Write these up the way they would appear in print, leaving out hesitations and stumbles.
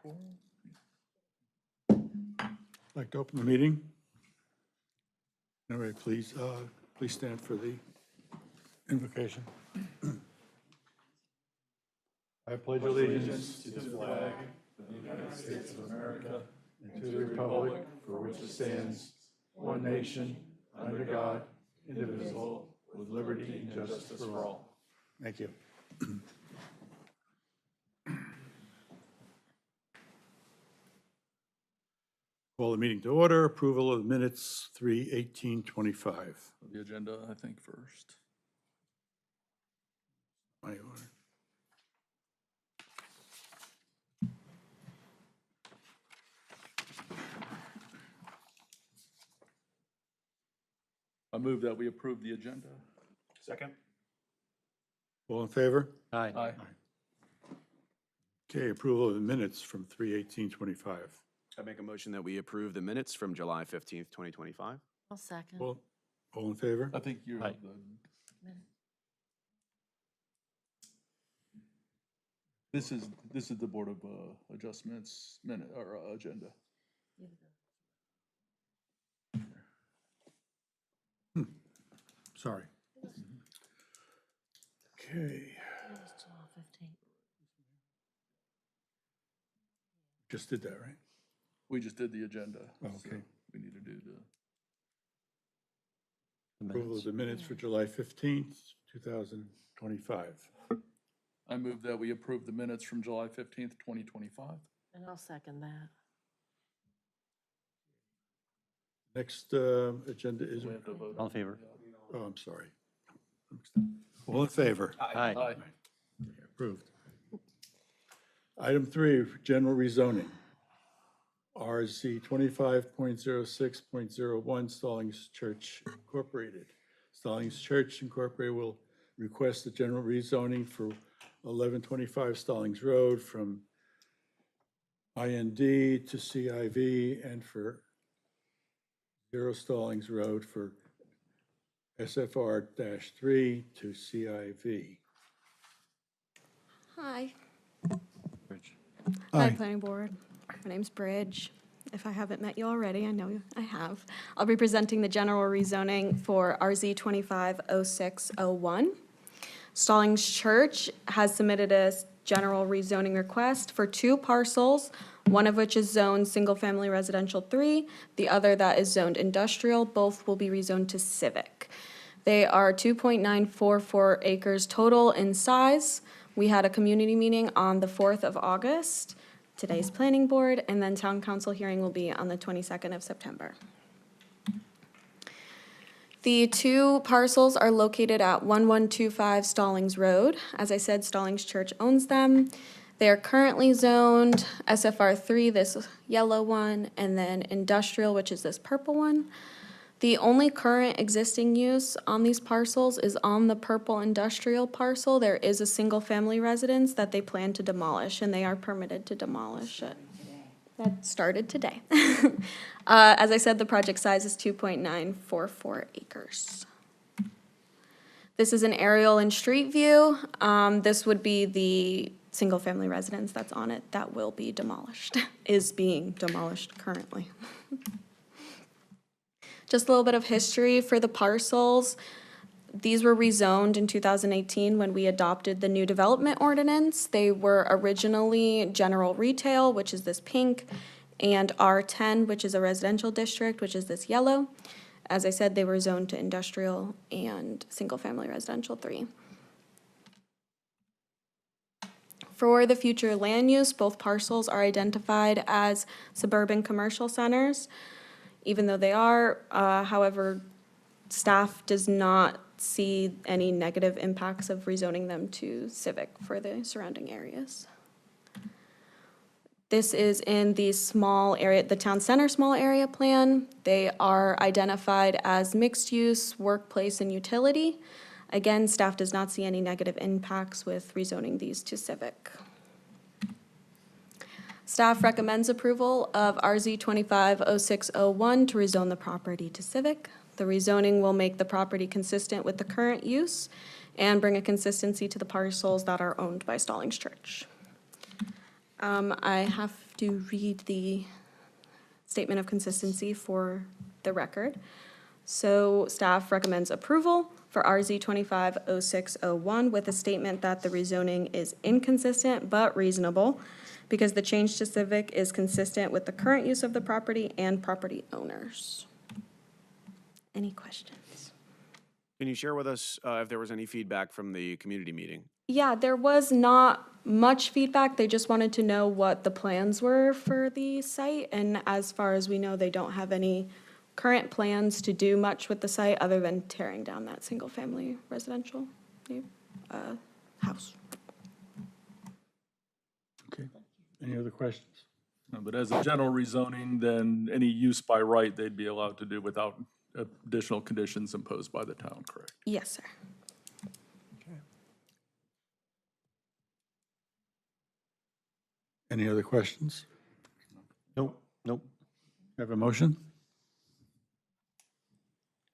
I'd like to open the meeting. All right, please stand for the invocation. I pledge allegiance to the flag of the United States of America and to the republic for which it stands, one nation, under God, indivisible, with liberty and justice for all. Thank you. Call the meeting to order. Approval of minutes 3/18/25. The agenda, I think, first. My order. I move that we approve the agenda. Second? All in favor? Aye. Okay, approval of the minutes from 3/18/25. I make a motion that we approve the minutes from July 15th, 2025. I'll second. All in favor? I think you're Aye. This is the Board of Adjustments minute, or agenda. Sorry. Okay, just did that, right? We just did the agenda. Oh, so okay. We need to do Approval of the minutes for July 15th, 2025. I move that we approve the minutes from July 15th, 2025. And I'll second that. Next agenda is, We have to vote. All in favor? oh, I'm sorry. All in favor? Aye. Aye. Approved. Item 3, general rezoning. RZ 25.06.01 Stallings Church Incorporated. Stallings Church Incorporated will request the general rezoning for 1125 Stallings Road from IND to CIV and for 0 Stallings Road for SFR-3 to CIV. Hi. Rich. Hi, Planning Board. My name's Bridge. If I haven't met you already, I know I have. I'll be presenting the general rezoning for RZ 250601. Stallings Church has submitted a general rezoning request for 2 parcels, one of which is zoned single-family residential 3, the other that is zoned industrial. Both will be rezoned to civic. They are 2.944 acres total in size. We had a community meeting on the 4th of August, today's planning board, and then town council hearing will be on the 22nd of September. The 2 parcels are located at 1125 Stallings Road. As I said, Stallings Church owns them. They are currently zoned SFR3, this yellow one, and then industrial, which is this purple one. The only current existing use on these parcels is on the purple industrial parcel. There is a single-family residence that they plan to demolish, and they are permitted to demolish it. That started today. As I said, the project size is 2.944 acres. This is an aerial and street view. This would be the single-family residence that's on it that will be demolished, is being demolished currently. Just a little bit of history for the parcels. These were rezoned in 2018 when we adopted the new development ordinance. They were originally general retail, which is this pink, and R10, which is a residential district, which is this yellow. As I said, they were zoned to industrial and single-family residential 3. For the future land use, both parcels are identified as suburban commercial centers. Even though they are, however, staff does not see any negative impacts of rezoning them to civic for the surrounding areas. This is in the small area, the town center small area plan. They are identified as mixed use, workplace, and utility. Again, staff does not see any negative impacts with rezoning these to civic. Staff recommends approval of RZ 250601 to rezone the property to civic. The rezoning will make the property consistent with the current use and bring a consistency to the parcels that are owned by Stallings Church. I have to read the statement of consistency for the record. So staff recommends approval for RZ 250601 with a statement that the rezoning is inconsistent but reasonable because the change to civic is consistent with the current use of the property and property owners. Any questions? Can you share with us if there was any feedback from the community meeting? Yeah, there was not much feedback. They just wanted to know what the plans were for the site. And as far as we know, they don't have any current plans to do much with the site other than tearing down that single-family residential house. Okay. Any other questions? No, but as a general rezoning, then any use by right they'd be allowed to do without additional conditions imposed by the town, correct? Yes, sir. Any other questions? Nope, nope. Have a motion?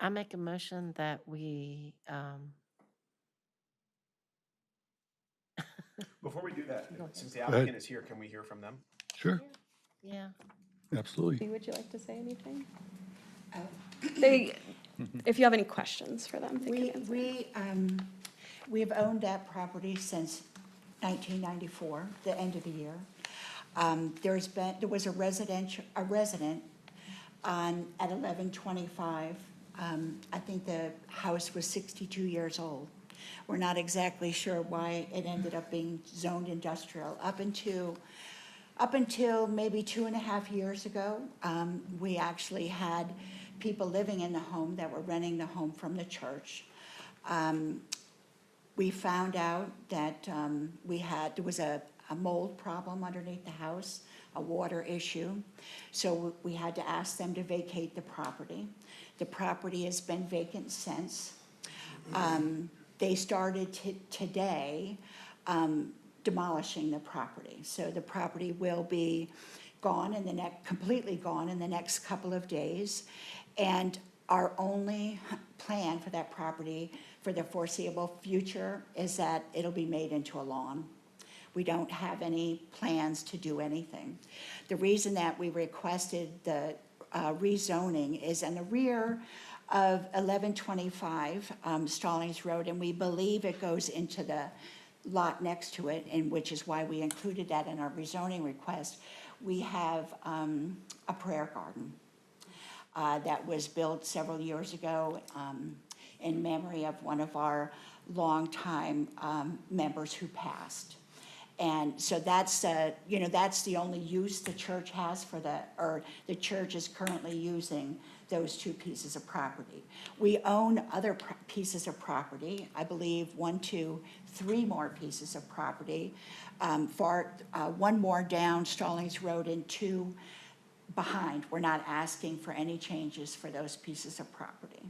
I make a motion that we, Before we do that, since the ahead. applicant is here, can we hear from them? Sure, yeah. absolutely. Would you like to say anything? They, if you have any questions for them, they can answer. We have owned that property since 1994, the end of the year. There was a resident at 1125. I think the house was 62 years old. We're not exactly sure why it ended up being zoned industrial. Up until maybe 2.5 years ago, we actually had people living in the home that were renting the home from the church. We found out that there was a mold problem underneath the house, a water issue. So we had to ask them to vacate the property. The property has been vacant since. They started today demolishing the property. So the property will be gone completely gone in the next couple of days. And our only plan for that property for the foreseeable future is that it'll be made into a lawn. We don't have any plans to do anything. The reason that we requested the rezoning is in the rear of 1125 Stallings Road, and we believe it goes into the lot next to it, and which is why we included that in our rezoning request. We have a prayer garden that was built several years ago in memory of one of our longtime members who passed. And so that's the only use the church has or the church is currently using those two pieces of property. We own other pieces of property, I believe 1, 2, 3 more pieces of property, one more down Stallings Road and 2 behind. We're not asking for any changes for those pieces of property.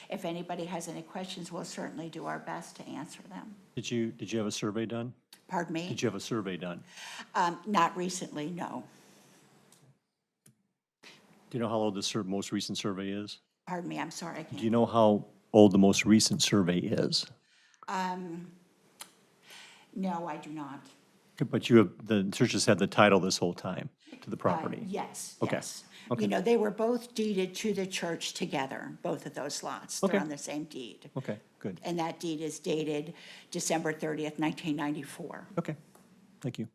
If anybody has any questions, we'll certainly do our best to answer them. Did you have a survey done? Pardon me? Did you have a survey done? Not recently, no. Do you know how old the most recent survey is? Pardon me, I'm sorry, I can't. Do you know how old the most recent survey is? No, I do not. But the church has had the title this whole time to the property? Yes, Okay, yes. okay. You know, they were both deeded to the church together, both of those lots. They're Okay. on the same deed. Okay, good. And that deed is dated December 30th, 1994. Okay, thank you.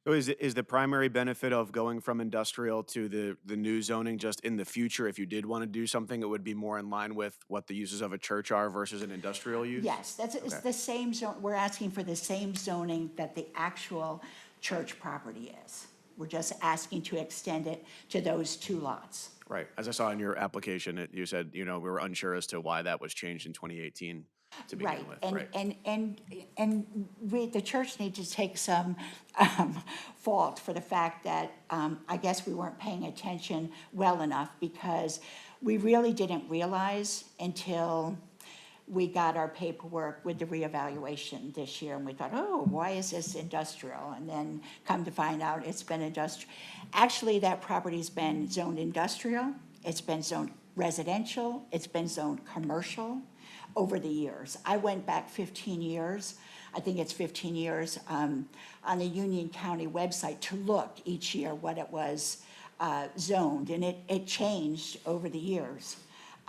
So is the primary benefit of going from industrial to the new zoning just in the future, if you did want to do something, it would be more in line with what the uses of a church are versus an industrial use? Yes, it's Okay. the same zone, we're asking for the same zoning that the actual church property is. We're just asking to extend it to those 2 lots. Right. As I saw in your application, you said, we were unsure as to why that was changed in 2018 to begin Right, with. and the church needs to take some fault for the fact that I guess we weren't paying attention well enough, because we really didn't realize until we got our paperwork with the reevaluation this year, and we thought, oh, why is this industrial? And then come to find out it's been industrial. Actually, that property's been zoned industrial, it's been zoned residential, it's been zoned commercial over the years. I went back 15 years. I think it's 15 years, on the Union County website to look each year what it was zoned, and it changed over the years.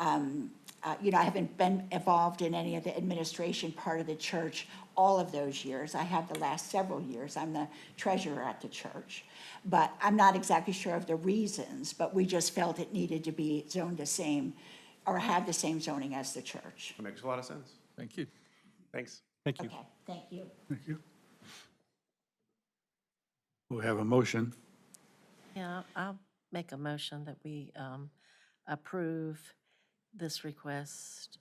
You know, I haven't been involved in any of the administration part of the church all of those years. I have the last several years. I'm the treasurer at the church. But I'm not exactly sure of the reasons, but we just felt it needed to be zoned the same, or have the same zoning as the church. That makes a lot of sense. Thank you. Thanks. Thank you. Okay, thank you. Thank you. We have a motion. Yeah, I'll make a motion that we approve this request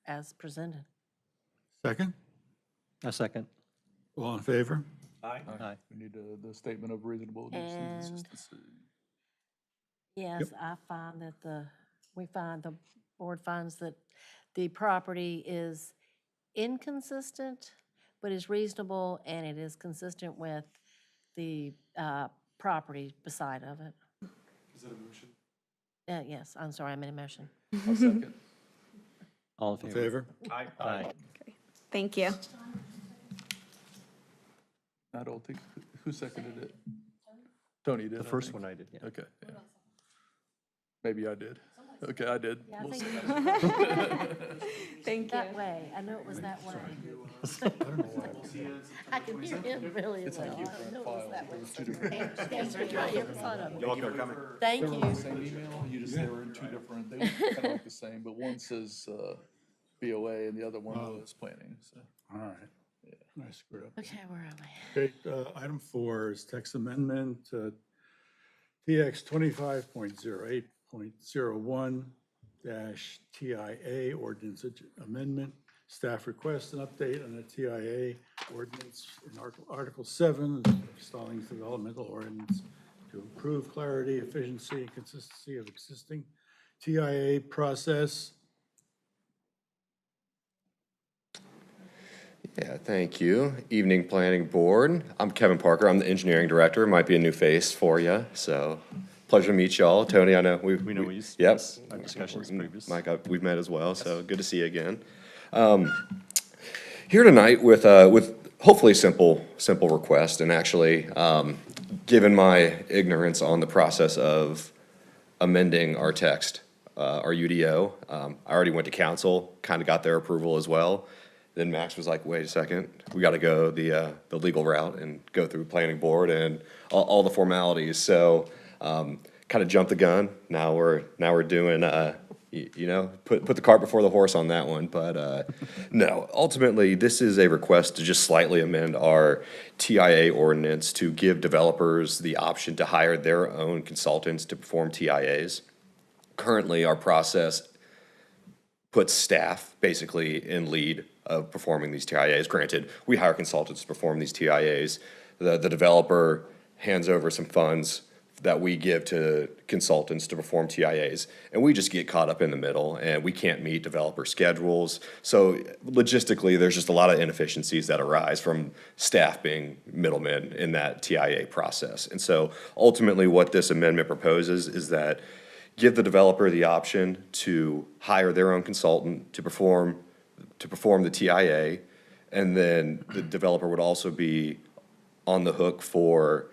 as presented. Second? A second. All in favor? Aye. We need the statement of reasonable uses. just to see. Yes, I find that the board finds that the property is inconsistent, but is reasonable, and it is consistent with the property beside of it. Is that a motion? Yes, I'm sorry, I made a motion. I'll second. All in In favor? favor? Aye. Thank you. I don't think, who seconded it? Tony did. The I first think. one I did, yeah. Okay, yeah. Maybe I did. Okay, I did. Yeah, I We'll think see. Thank you. that way, I know it was that way. I can hear him really well. I know it was that way. Yes, right in front of me. You're welcome for coming. Thank They were in you. the same email, you just, they were in two different, they kind of look the same, but one says BOA and the other one was planning, so. All right. I screwed up. Okay, where am I? Okay, item 4 is text amendment, TX 25.08.01-TIA ordinance amendment. Staff requests an update on the TIA ordinance in Article 7, Stallings Developmental Ordinance, to improve clarity, efficiency, and consistency of existing TIA process. Yeah, thank you. Evening Planning Board. I'm Kevin Parker. I'm the engineering director. Might be a new face for you, so pleasure to meet y'all. Tony, I know We know you. Yep. Our discussions And previous. Mike, we've met as well, so good to see you again. Here tonight with hopefully simple request, and actually, given my ignorance on the process of amending our text, our UDO, I already went to council, kind of got their approval as well. Then Max was like, wait a second, we got to go the legal route and go through planning board and all the formalities. So kind of jumped the gun. Now we're doing, put the cart before the horse on that one. But no, ultimately, this is a request to just slightly amend our TIA ordinance to give developers the option to hire their own consultants to perform TIAs. Currently, our process puts staff basically in lead of performing these TIAs. Granted, we hire consultants to perform these TIAs. The developer hands over some funds that we give to consultants to perform TIAs, and we just get caught up in the middle, and we can't meet developer schedules. So logistically, there's just a lot of inefficiencies that arise from staff being middlemen in that TIA process. And so ultimately, what this amendment proposes is that give the developer the option to hire their own consultant to perform the TIA, and then the developer would also be on the hook for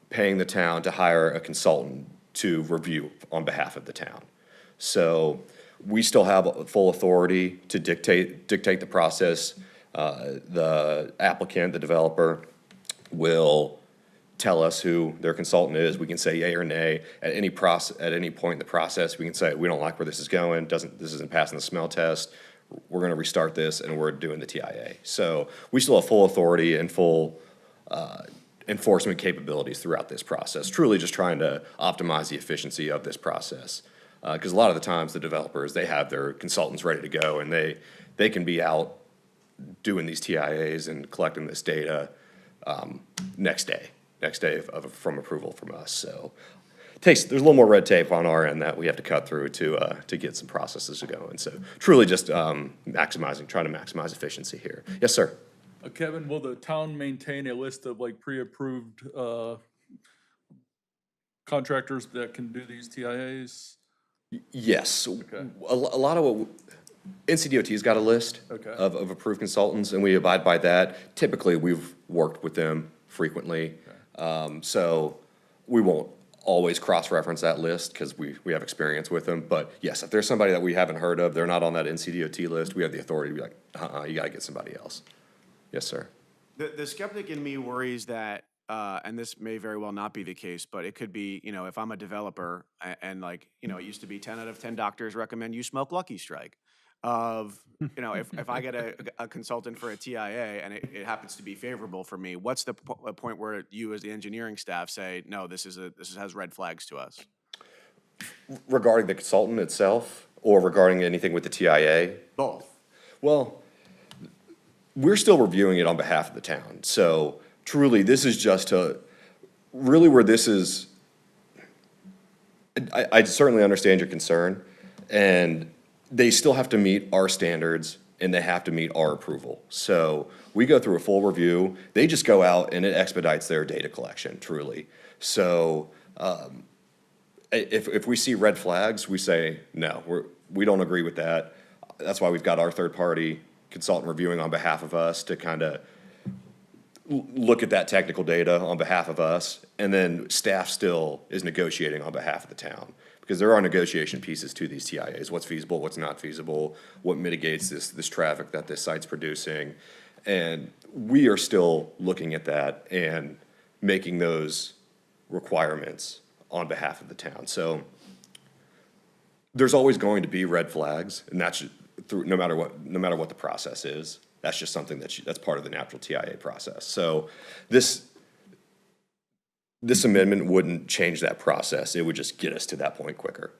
paying the town to hire a consultant to review on behalf of the town. So we still have full authority to dictate the process. The applicant, the developer, will tell us who their consultant is. We can say yay or nay. At any point in the process, we can say, we don't like where this is going, this isn't passing the smell test, we're gonna restart this, and we're doing the TIA. So we still have full authority and full enforcement capabilities throughout this process, truly just trying to optimize the efficiency of this process. Because a lot of the times, the developers, they have their consultants ready to go, and they can be out doing these TIAs and collecting this data next day from approval from us. So there's a little more red tape on our end that we have to cut through to get some processes to go. And so truly just trying to maximize efficiency here. Yes, sir. Kevin, will the town maintain a list of like pre-approved contractors that can do these TIAs? Yes. Okay. A lot of what NCDOT's got a list Okay. of approved consultants, and we abide by that. Typically, we've worked with them frequently. So we won't always cross-reference that list because we have experience with them. But yes, if there's somebody that we haven't heard of, they're not on that NCDOT list, we have the authority to be like, you gotta get somebody else. Yes, sir. The skeptic in me worries that, and this may very well not be the case, but it could be, you know, if I'm a developer and like, you know, it used to be 10 out of 10 doctors recommend you smoke Lucky Strike. You know, if I get a consultant for a TIA and it happens to be favorable for me, what's the point where you as the engineering staff say, no, this has red flags to us? Regarding the consultant itself, or regarding anything with the TIA? Both. Well, we're still reviewing it on behalf of the town. So truly, this is just really where this is, I certainly understand your concern, and they still have to meet our standards and they have to meet our approval. So we go through a full review. They just go out and it expedites their data collection, truly. So if we see red flags, we say, no, we don't agree with that. That's why we've got our third-party consultant reviewing on behalf of us to kind of look at that technical data on behalf of us, and then staff still is negotiating on behalf of the town. Because there are negotiation pieces to these TIAs, what's feasible, what's not feasible, what mitigates this traffic that this site's producing. And we are still looking at that and making those requirements on behalf of the town. So there's always going to be red flags, and that's through, no matter what the process is. That's just something that's part of the natural TIA process. So this amendment wouldn't change that process. It would just get us to that point quicker,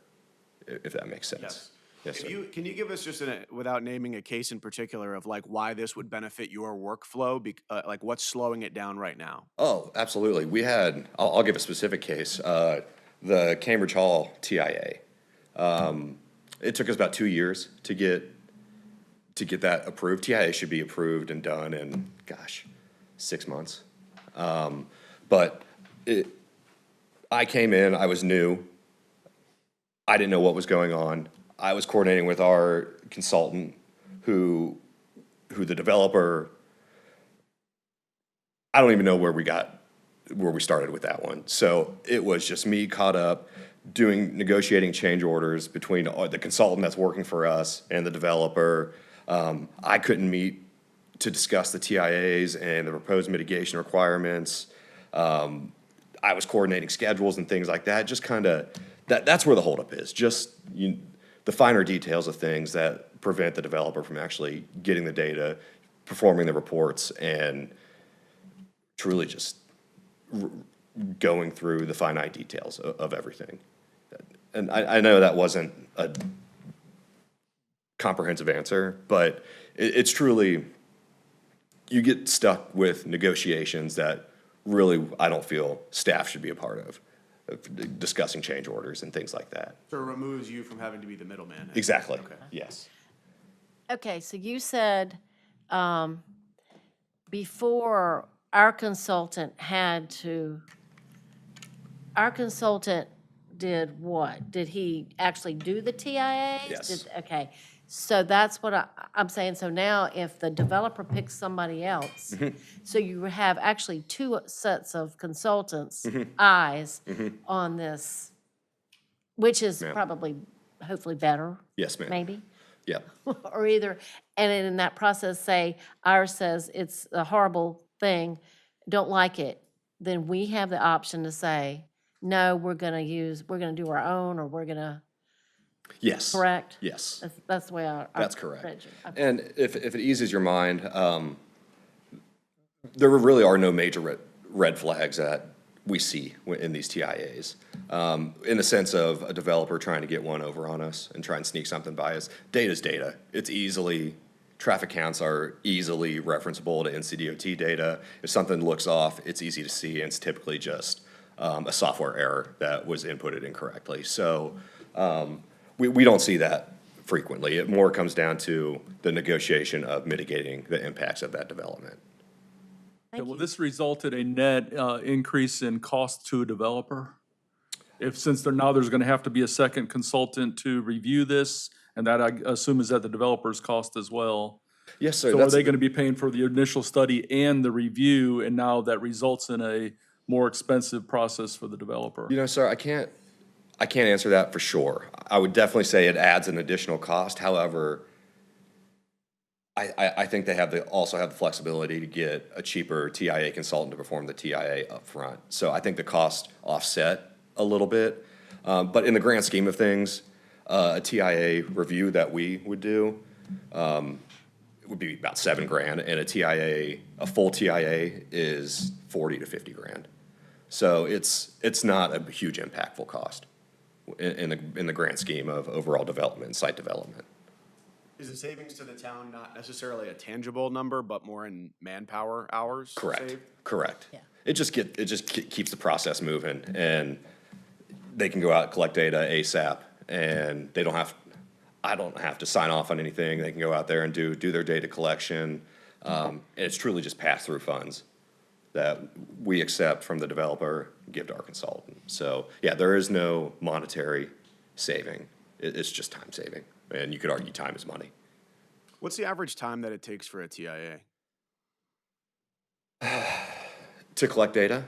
if that makes sense. Yes. Yes, sir. Can you give us just without naming a case in particular of like why this would benefit your workflow? Like what's slowing it down right now? Oh, absolutely. I'll give a specific case. The Cambridge Hall TIA. It took us about 2 years to get that approved. TIA should be approved and done in, 6 months. But I came in, I was new. I didn't know what was going on. I was coordinating with our consultant who the developer, I don't even know where we started with that one. So it was just me caught up negotiating change orders between the consultant that's working for us and the developer. I couldn't meet to discuss the TIAs and the proposed mitigation requirements. I was coordinating schedules and things like that. Just kind of, that's where the holdup is. Just the finer details of things that prevent the developer from actually getting the data, performing the reports, and truly just going through the finite details of everything. And I know that wasn't a comprehensive answer, but it's truly, you get stuck with negotiations that really I don't feel staff should be a part of discussing change orders and things like that. So it removes you from having to be the middleman. Exactly, Okay. yes. Okay, so you said before our consultant did what? Did he actually do the TIAs? Yes. Okay, so that's what I'm saying. So now if the developer picks somebody else, so you have actually two sets of consultants' eyes on this, which is Ma'am. probably, hopefully better, Yes, ma'am. maybe? Yep. Or either, and then in that process, say, ours says it's a horrible thing, don't like it, then we have the option to say, no, we're gonna do our own, or we're gonna, Yes. correct? Yes. That's the way I. That's correct. read you. Okay. And if it eases your mind, there really are no major red flags that we see in these TIAs. In the sense of a developer trying to get one over on us and try and sneak something by us. Data's data. Traffic counts are easily referenceable to NCDOT data. If something looks off, it's easy to see, and it's typically just a software error that was inputted incorrectly. So we don't see that frequently. It more comes down to the negotiation of mitigating the impacts of that development. Will this result in a net increase in cost to a developer? Since now there's going to have to be a second consultant to review this And that, I assume, is at the developer's cost as well. Yes, sir. So are That's they gonna be paying for the initial study and the review, and now that results in a more expensive process for the developer? You know, sir, I can't answer that for sure. I would definitely say it adds an additional cost. However, I think they also have the flexibility to get a cheaper TIA consultant to perform the TIA upfront. So I think the cost offset a little bit. But in the grand scheme of things, a TIA review that we would do, it would be about $7,000, and a full TIA is 40 to 50 grand. So it's not a huge impactful cost in the grand scheme of overall development, site development. Is the savings to the town not necessarily a tangible number, but more in manpower hours Correct, saved? correct. Yeah. It just keeps the process moving, and they can go out and collect data ASAP, and I don't have to sign off on anything. They can go out there and do their data collection. And it's truly just pass-through funds that we accept from the developer, give to our consultant. So, yeah, there is no monetary saving. It's just time saving, and you could argue time is money. What's the average time that it takes for a TIA? To collect data,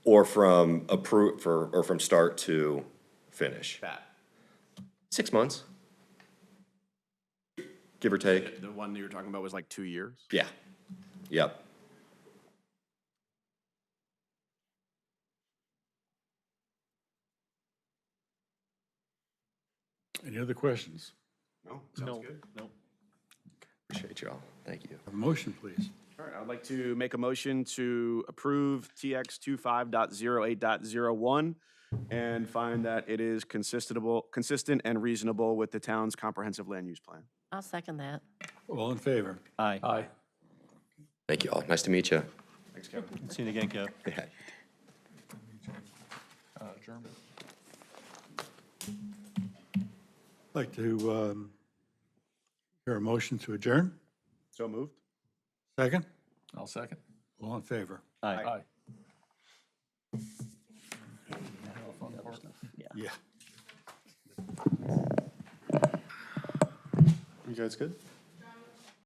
or from from start to finish? That, 6 months, give or take. the one that you're talking about was like 2 years? Yeah, yep. Any other questions? No, sounds good. No. Appreciate y'all. Thank you. Have a motion, please. All right, I'd like to make a motion to approve TX 25.08.01 and find that it is consistent and reasonable with the town's comprehensive land use plan. I'll second that. All in favor? Aye. Aye. Thank you all. Nice to meet you. Thanks, Kevin. See you again, Kev. Yeah. German. I'd like to hear a motion to adjourn. So moved? Second? I'll second. All in favor? Aye. Aye. Yeah. You guys good?